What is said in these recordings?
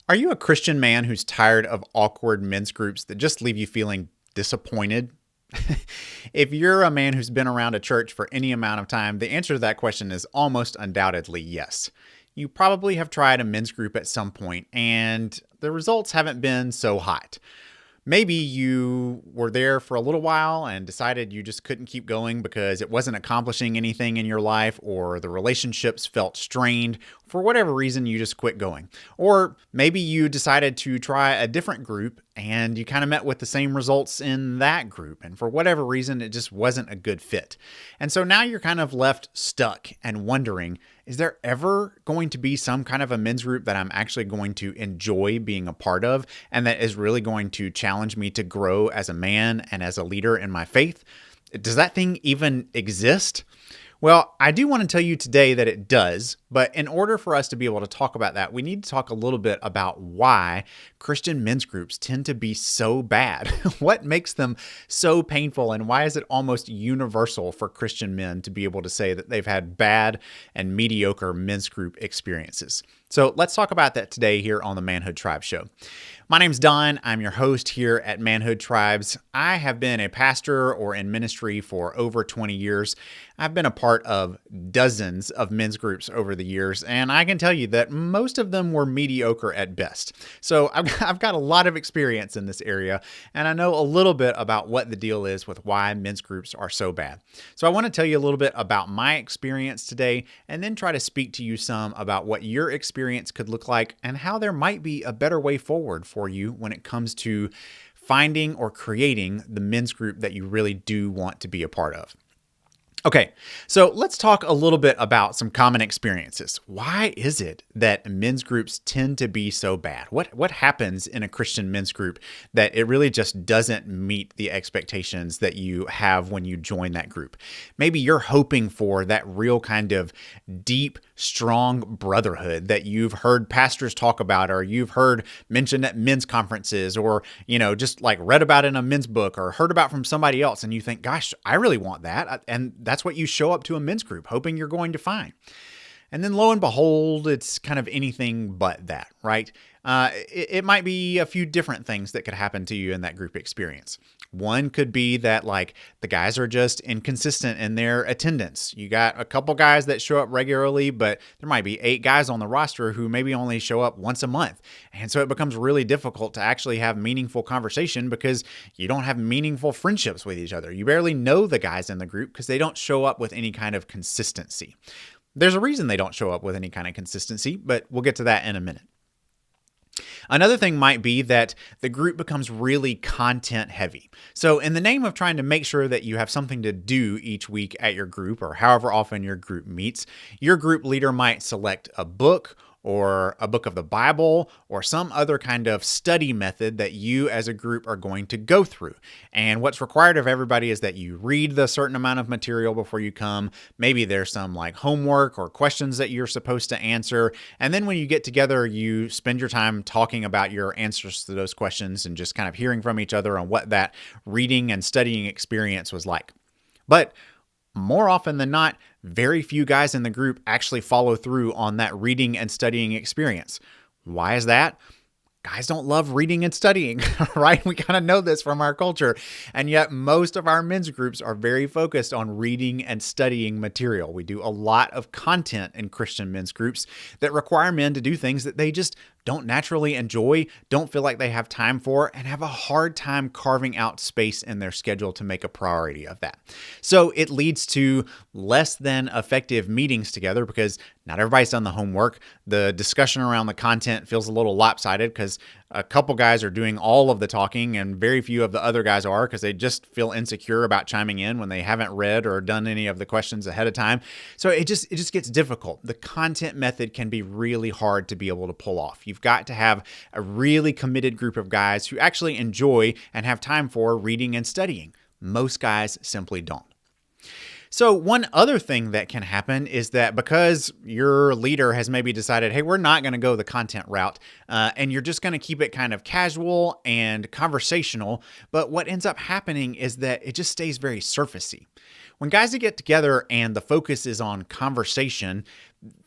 Are you a Christian man who's tired of awkward men's groups that just leave you feeling disappointed? If you're a man who's been around a church for any amount of time, the answer to that question is almost undoubtedly yes. You probably have tried a men's group at some point, and the results haven't been so hot. Maybe you were there for a little while and decided you just couldn't keep going because it wasn't accomplishing anything in your life, or the relationships felt strained. For whatever reason, you just quit going. Or maybe you decided to try a different group and you kind of met with the same results in that group. And for whatever reason, it just wasn't a good fit. And so now you're kind of left stuck and wondering, is there ever going to be some kind of a men's group that I'm actually going to enjoy being a part of and that is really going to challenge me to grow as a man and as a leader in my faith? Does that thing even exist? Well, I do want to tell you today that it does, but in order for us to be able to talk about that, we need to talk a little bit about why Christian men's groups tend to be so bad. What makes them so painful, and why is it almost universal for Christian men to be able to say that they've had bad and mediocre men's group experiences? So let's talk about that today here on the Manhood Tribe Show. My name's Don. I'm your host here at Manhood Tribes. I have been a pastor or in ministry for over 20 years. I've been a part of dozens of men's groups over the years, and I can tell you that most of them were mediocre at best. So I've got a lot of experience in this area, and I know a little bit about what the deal is with why men's groups are so bad. So I want to tell you a little bit about my experience today, and then try to speak to you some about what your experience could look like and how there might be a better way forward for you when it comes to finding or creating the men's group that you really do want to be a part of. Okay, so let's talk a little bit about some common experiences. Why is it that men's groups tend to be so bad? What happens in a Christian men's group that it really just doesn't meet the expectations that you have when you join that group? Maybe you're hoping for that real kind of deep, strong brotherhood that you've heard pastors talk about, or you've heard mentioned at men's conferences, or, just like read about in a men's book or heard about from somebody else. And you think, gosh, I really want that. And that's what you show up to a men's group hoping you're going to find. And then lo and behold, it's kind of anything but that, right? It might be a few different things that could happen to you in that group experience. One could be that the guys are just inconsistent in their attendance. You got a couple guys that show up regularly, but there might be 8 guys on the roster who maybe only show up once a month. And so it becomes really difficult to actually have meaningful conversation because you don't have meaningful friendships with each other. You barely know the guys in the group because they don't show up with any kind of consistency. There's a reason they don't show up with any kind of consistency, but we'll get to that in a minute. Another thing might be that the group becomes really content heavy. So in the name of trying to make sure that you have something to do each week at your group, or however often your group meets, your group leader might select a book or a book of the Bible or some other kind of study method that you as a group are going to go through. And what's required of everybody is that you read the certain amount of material before you come. Maybe there's some homework or questions that you're supposed to answer. And then when you get together, you spend your time talking about your answers to those questions and just kind of hearing from each other on what that reading and studying experience was like. But more often than not, very few guys in the group actually follow through on that reading and studying experience. Why is that? Guys don't love reading and studying, right? We kind of know this from our culture. And yet most of our men's groups are very focused on reading and studying material. We do a lot of content in Christian men's groups that require men to do things that they just don't naturally enjoy, don't feel like they have time for, and have a hard time carving out space in their schedule to make a priority of that. So it leads to less than effective meetings together because not everybody's done the homework. The discussion around the content feels a little lopsided because a couple guys are doing all of the talking and very few of the other guys are because they just feel insecure about chiming in when they haven't read or done any of the questions ahead of time. So it just gets difficult. The content method can be really hard to be able to pull off. You've got to have a really committed group of guys who actually enjoy and have time for reading and studying. Most guys simply don't. So one other thing that can happen is that because your leader has maybe decided, hey, we're not going to go the content route, and you're just going to keep it kind of casual and conversational, but what ends up happening is that it just stays very surfacey. When guys get together and the focus is on conversation,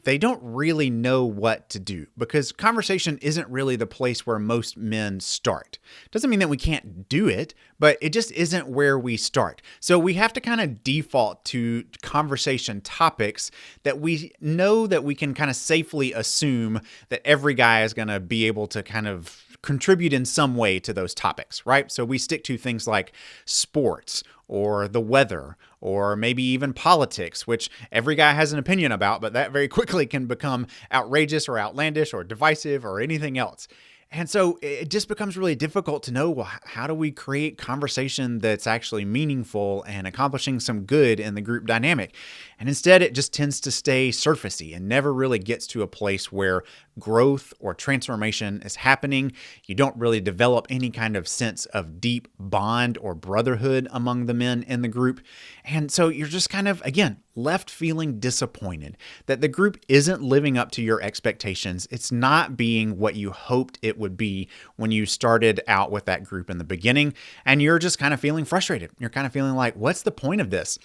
they don't really know what to do because conversation isn't really the place where most men start. Doesn't mean that we can't do it, but it just isn't where we start. So we have to kind of default to conversation topics that we know that we can kind of safely assume that every guy is going to be able to kind of contribute in some way to those topics, right? So we stick to things like sports or the weather or maybe even politics, which every guy has an opinion about, but that very quickly can become outrageous or outlandish or divisive or anything else. And so it just becomes really difficult to know, well, how do we create conversation that's actually meaningful and accomplishing some good in the group dynamic? And instead, it just tends to stay surfacey and never really gets to a place where growth or transformation is happening. You don't really develop any kind of sense of deep bond or brotherhood among the men in the group. And so you're just kind of, again, left feeling disappointed that the group isn't living up to your expectations. It's not being what you hoped it would be when you started out with that group in the beginning. And you're just kind of feeling frustrated. You're kind of feeling like, what's the point of this?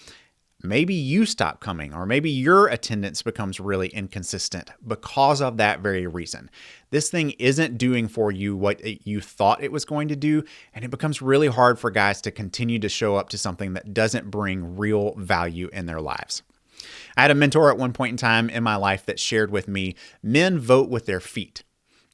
Maybe you stop coming, or maybe your attendance becomes really inconsistent because of that very reason. This thing isn't doing for you what you thought it was going to do, and it becomes really hard for guys to continue to show up to something that doesn't bring real value in their lives. I had a mentor at one point in time in my life that shared with me, men vote with their feet.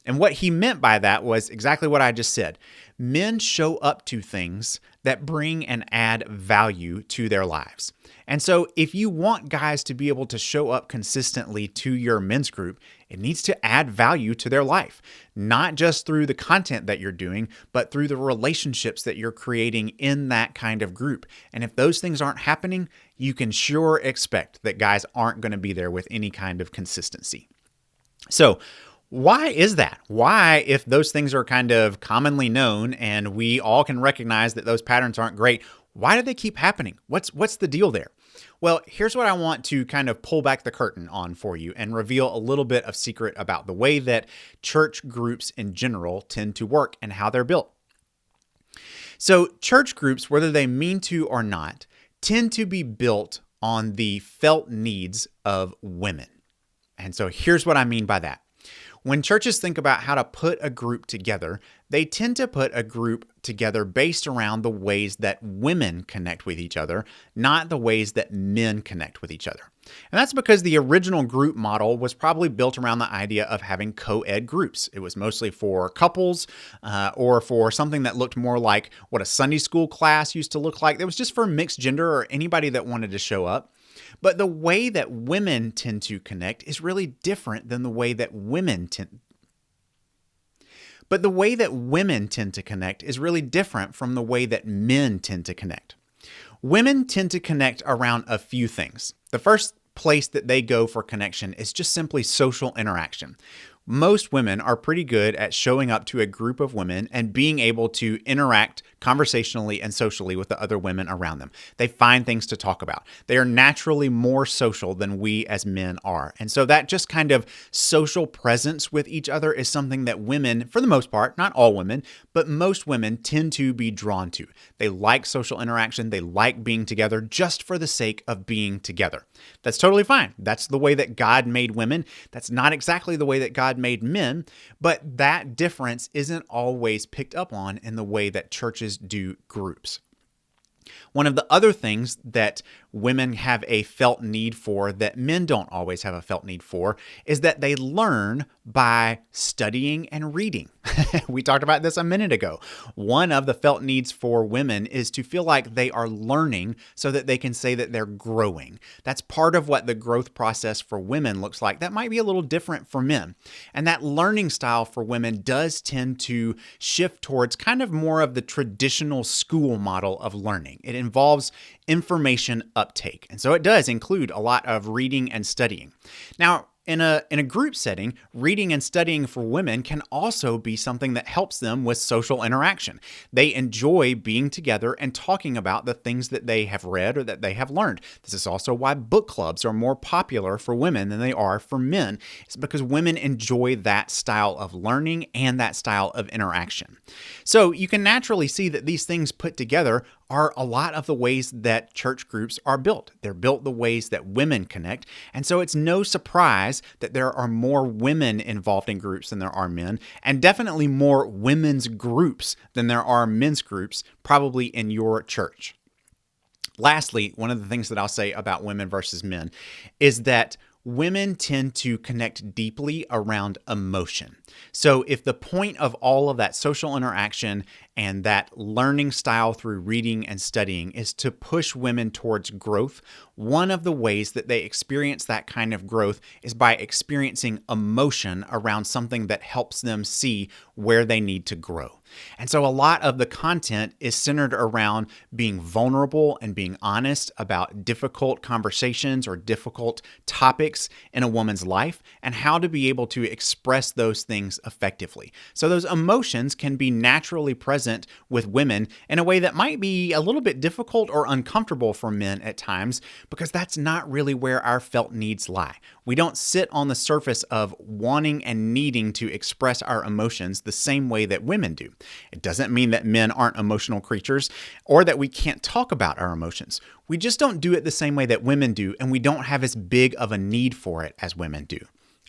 And what he meant by that was exactly what I just said. Men show up to things that bring and add value to their lives. And so if you want guys to be able to show up consistently to your men's group, it needs to add value to their life, not just through the content that you're doing, but through the relationships that you're creating in that kind of group. And if those things aren't happening, you can sure expect that guys aren't going to be there with any kind of consistency. So, why is that? Why, if those things are kind of commonly known and we all can recognize that those patterns aren't great, why do they keep happening? What's the deal there? Well, here's what I want to kind of pull back the curtain on for you and reveal a little bit of secret about the way that church groups in general tend to work and how they're built. So church groups, whether they mean to or not, tend to be built on the felt needs of women. And so here's what I mean by that. When churches think about how to put a group together, they tend to put a group together based around the ways that women connect with each other, not the ways that men connect with each other. And that's because the original group model was probably built around the idea of having co-ed groups. It was mostly for couples or for something that looked more like what a Sunday school class used to look like. It was just for mixed gender or anybody that wanted to show up. But the way that women tend to connect is really different than the way that women tend. But the way that women tend to connect is really different from the way that men tend to connect. Women tend to connect around a few things. The first place that they go for connection is just simply social interaction. Most women are pretty good at showing up to a group of women and being able to interact conversationally and socially with the other women around them. They find things to talk about. They are naturally more social than we as men are. And so that just kind of social presence with each other is something that women, for the most part, not all women, but most women tend to be drawn to. They like social interaction. They like being together just for the sake of being together. That's totally fine. That's the way that God made women. That's not exactly the way that God made men, but that difference isn't always picked up on in the way that churches do groups. One of the other things that women have a felt need for that men don't always have a felt need for is that they learn by studying and reading. We talked about this a minute ago. One of the felt needs for women is to feel like they are learning so that they can say that they're growing. That's part of what the growth process for women looks like. That might be a little different for men. And that learning style for women does tend to shift towards kind of more of the traditional school model of learning. It involves information uptake. And so it does include a lot of reading and studying. Now, in a group setting, reading and studying for women can also be something that helps them with social interaction. They enjoy being together and talking about the things that they have read or that they have learned. This is also why book clubs are more popular for women than they are for men. It's because women enjoy that style of learning and that style of interaction. So you can naturally see that these things put together are a lot of the ways that church groups are built. They're built the ways that women connect. And so it's no surprise that there are more women involved in groups than there are men, and definitely more women's groups than there are men's groups, probably in your church. Lastly, one of the things that I'll say about women versus men is that women tend to connect deeply around emotion. So if the point of all of that social interaction and that learning style through reading and studying is to push women towards growth, one of the ways that they experience that kind of growth is by experiencing emotion around something that helps them see where they need to grow. And so a lot of the content is centered around being vulnerable and being honest about difficult conversations or difficult topics in a woman's life and how to be able to express those things effectively. So those emotions can be naturally present with women in a way that might be a little bit difficult or uncomfortable for men at times, because that's not really where our felt needs lie. We don't sit on the surface of wanting and needing to express our emotions the same way that women do. It doesn't mean that men aren't emotional creatures or that we can't talk about our emotions. We just don't do it the same way that women do, and we don't have as big of a need for it as women do.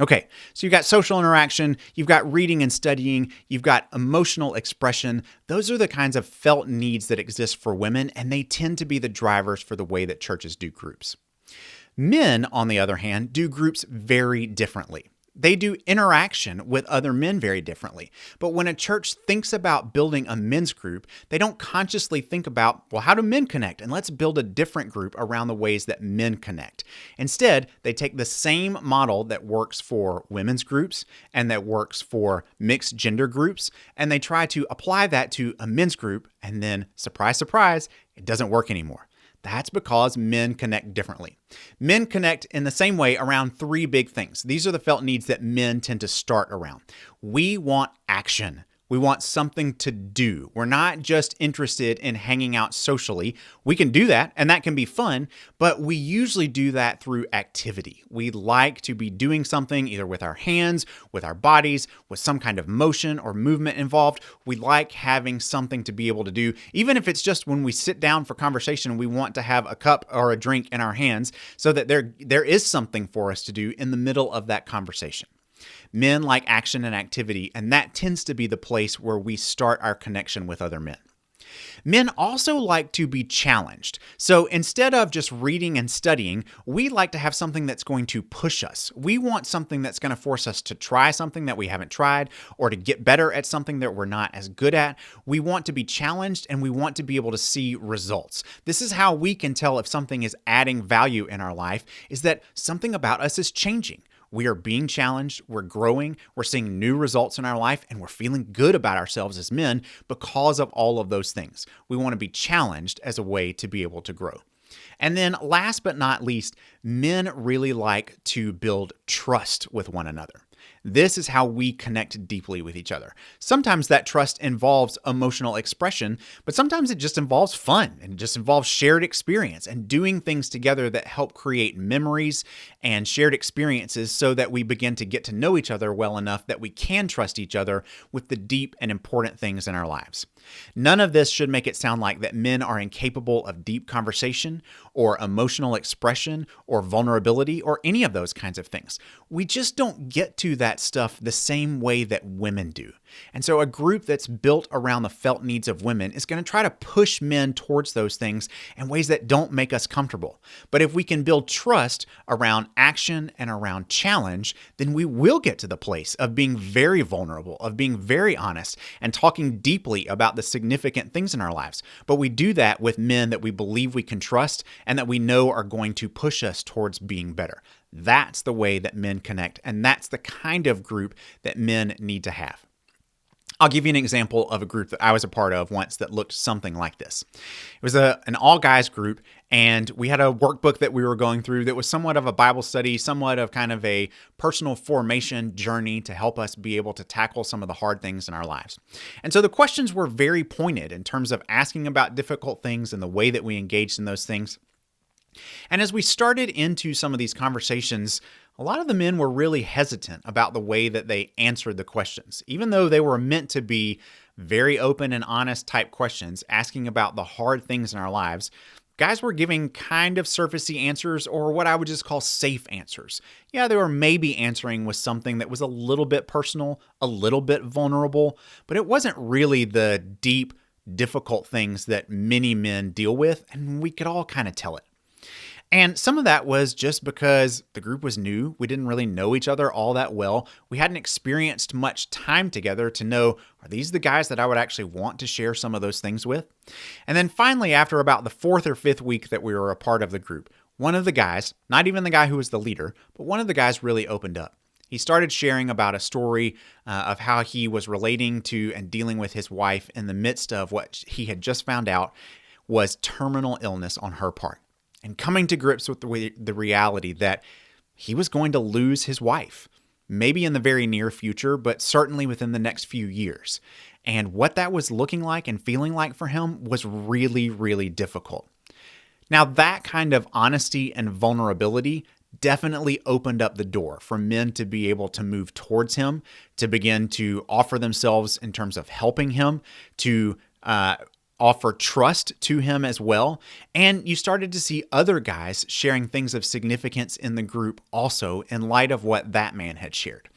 Okay, so you've got social interaction, you've got reading and studying, you've got emotional expression. Those are the kinds of felt needs that exist for women, and they tend to be the drivers for the way that churches do groups. Men, on the other hand, do groups very differently. They do interaction with other men very differently. But when a church thinks about building a men's group, they don't consciously think about, well, how do men connect? And let's build a different group around the ways that men connect. Instead, they take the same model that works for women's groups and that works for mixed gender groups, and they try to apply that to a men's group, and then, surprise, surprise, it doesn't work anymore. That's because men connect differently. Men connect in the same way around three big things. These are the felt needs that men tend to start around. We want action. We want something to do. We're not just interested in hanging out socially. We can do that, and that can be fun, but we usually do that through activity. We like to be doing something either with our hands, with our bodies, with some kind of motion or movement involved. We like having something to be able to do, even if it's just when we sit down for conversation, we want to have a cup or a drink in our hands so that there is something for us to do in the middle of that conversation. Men like action and activity, and that tends to be the place where we start our connection with other men. Men also like to be challenged. So instead of just reading and studying, we like to have something that's going to push us. We want something that's going to force us to try something that we haven't tried or to get better at something that we're not as good at. We want to be challenged and we want to be able to see results. This is how we can tell if something is adding value in our life, is that something about us is changing. We are being challenged, we're growing, we're seeing new results in our life, and we're feeling good about ourselves as men because of all of those things. We want to be challenged as a way to be able to grow. And then last but not least, men really like to build trust with one another. This is how we connect deeply with each other. Sometimes that trust involves emotional expression, but sometimes it just involves fun and it just involves shared experience and doing things together that help create memories and shared experiences so that we begin to get to know each other well enough that we can trust each other with the deep and important things in our lives. None of this should make it sound like that men are incapable of deep conversation or emotional expression or vulnerability or any of those kinds of things. We just don't get to that stuff the same way that women do. And so a group that's built around the felt needs of women is going to try to push men towards those things in ways that don't make us comfortable. But if we can build trust around action and around challenge, then we will get to the place of being very vulnerable, of being very honest, and talking deeply about the significant things in our lives. But we do that with men that we believe we can trust and that we know are going to push us towards being better. That's the way that men connect, and that's the kind of group that men need to have. I'll give you an example of a group that I was a part of once that looked something like this. It was an all-guys group, and we had a workbook that we were going through that was somewhat of a Bible study, somewhat of kind of a personal formation journey to help us be able to tackle some of the hard things in our lives. And so the questions were very pointed in terms of asking about difficult things and the way that we engaged in those things. And as we started into some of these conversations, a lot of the men were really hesitant about the way that they answered the questions, even though they were meant to be very open and honest type questions, asking about the hard things in our lives, guys were giving kind of surfacey answers, or what I would just call safe answers. Yeah, they were maybe answering with something that was a little bit personal, a little bit vulnerable, but it wasn't really the deep, difficult things that many men deal with, and we could all kind of tell it. And some of that was just because the group was new. We didn't really know each other all that well. We hadn't experienced much time together to know, are these the guys that I would actually want to share some of those things with? And then finally, after about the fourth or fifth week that we were a part of the group, one of the guys, not even the guy who was the leader, but one of the guys really opened up. He started sharing about a story of how he was relating to and dealing with his wife in the midst of what he had just found out was terminal illness on her part, and coming to grips with the reality that he was going to lose his wife, maybe in the very near future, but certainly within the next few years. And what that was looking like and feeling like for him was really, really difficult. Now, that kind of honesty and vulnerability definitely opened up the door for men to be able to move towards him, to begin to offer themselves in terms of helping him, to offer trust to him as well. And you started to see other guys sharing things of significance in the group also in light of what that man had shared.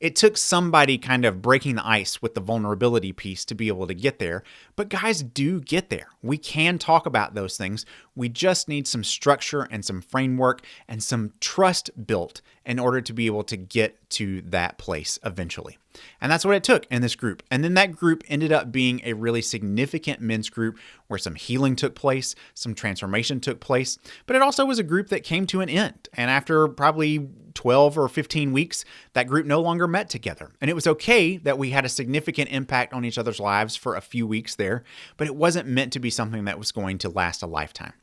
It took somebody kind of breaking the ice with the vulnerability piece to be able to get there, but guys do get there. We can talk about those things. We just need some structure and some framework and some trust built in order to be able to get to that place eventually. And that's what it took in this group. And then that group ended up being a really significant men's group where some healing took place, some transformation took place, but it also was a group that came to an end. And after probably 12 or 15 weeks, that group no longer met together. And it was okay that we had a significant impact on each other's lives for a few weeks there, but it wasn't meant to be something that was going to last a lifetime.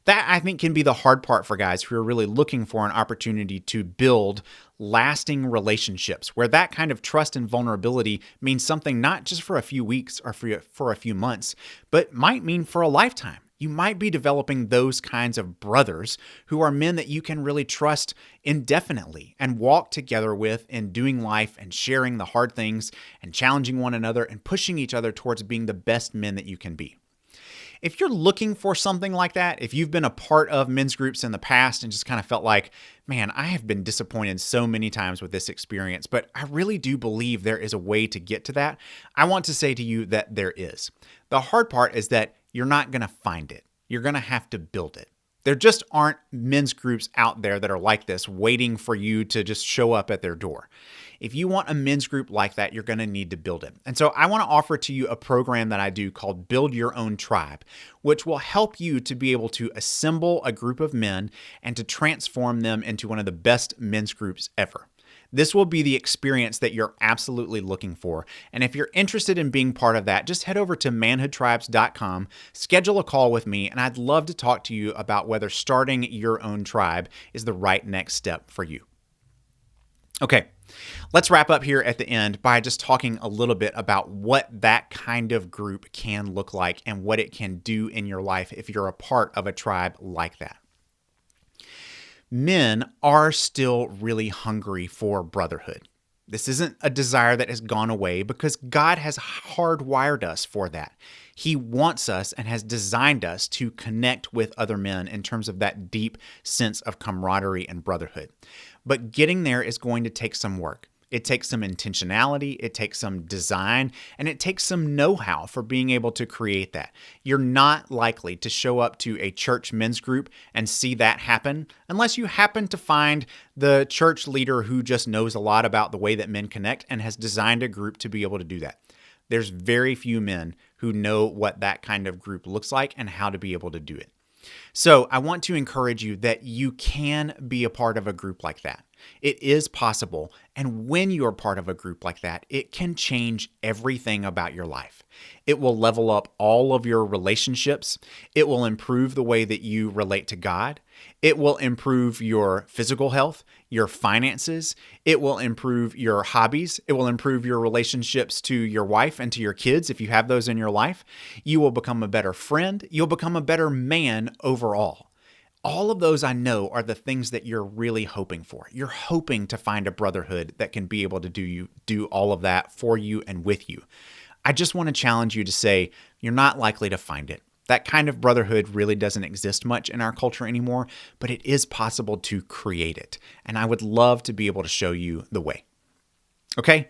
That, I think, can be the hard part for guys who are really looking for an opportunity to build lasting relationships, where that kind of trust and vulnerability means something not just for a few weeks or for a few months, but might mean for a lifetime. You might be developing those kinds of brothers who are men that you can really trust indefinitely and walk together with in doing life and sharing the hard things and challenging one another and pushing each other towards being the best men that you can be. If you're looking for something like that, if you've been a part of men's groups in the past and just kind of felt like, man, I have been disappointed so many times with this experience, but I really do believe there is a way to get to that, I want to say to you that there is. The hard part is that you're not going to find it. You're going to have to build it. There just aren't men's groups out there that are like this, waiting for you to just show up at their door. If you want a men's group like that, you're going to need to build it. And so I want to offer to you a program that I do called Build Your Own Tribe, which will help you to be able to assemble a group of men and to transform them into one of the best men's groups ever. This will be the experience that you're absolutely looking for. And if you're interested in being part of that, just head over to manhoodtribes.com, schedule a call with me, and I'd love to talk to you about whether starting your own tribe is the right next step for you. Okay, let's wrap up here at the end by just talking a little bit about what that kind of group can look like and what it can do in your life if you're a part of a tribe like that. Men are still really hungry for brotherhood. This isn't a desire that has gone away because God has hardwired us for that. He wants us and has designed us to connect with other men in terms of that deep sense of camaraderie and brotherhood. But getting there is going to take some work. It takes some intentionality, it takes some design, and it takes some know-how for being able to create that. You're not likely to show up to a church men's group and see that happen unless you happen to find the church leader who just knows a lot about the way that men connect and has designed a group to be able to do that. There's very few men who know what that kind of group looks like and how to be able to do it. So I want to encourage you that you can be a part of a group like that. It is possible, and when you're part of a group like that, it can change everything about your life. It will level up all of your relationships. It will improve the way that you relate to God. It will improve your physical health, your finances. It will improve your hobbies. It will improve your relationships to your wife and to your kids if you have those in your life. You will become a better friend. You'll become a better man overall. All of those, I know, are the things that you're really hoping for. You're hoping to find a brotherhood that can be able to do all of that for you and with you. I just want to challenge you to say you're not likely to find it. That kind of brotherhood really doesn't exist much in our culture anymore, but it is possible to create it. And I would love to be able to show you the way. Okay,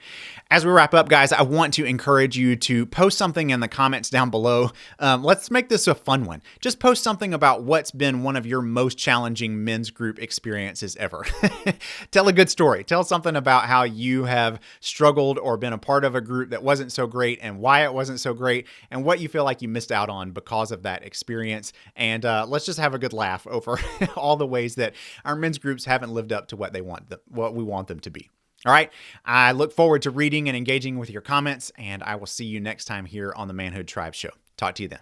as we wrap up, guys, I want to encourage you to post something in the comments down below. Let's make this a fun one. Just post something about what's been one of your most challenging men's group experiences ever. Tell a good story. Tell something about how you have struggled or been a part of a group that wasn't so great and why it wasn't so great and what you feel like you missed out on because of that experience. And let's just have a good laugh over all the ways that our men's groups haven't lived up to what we want them to be. All right. I look forward to reading and engaging with your comments, and I will see you next time here on the Manhood Tribe Show. Talk to you then.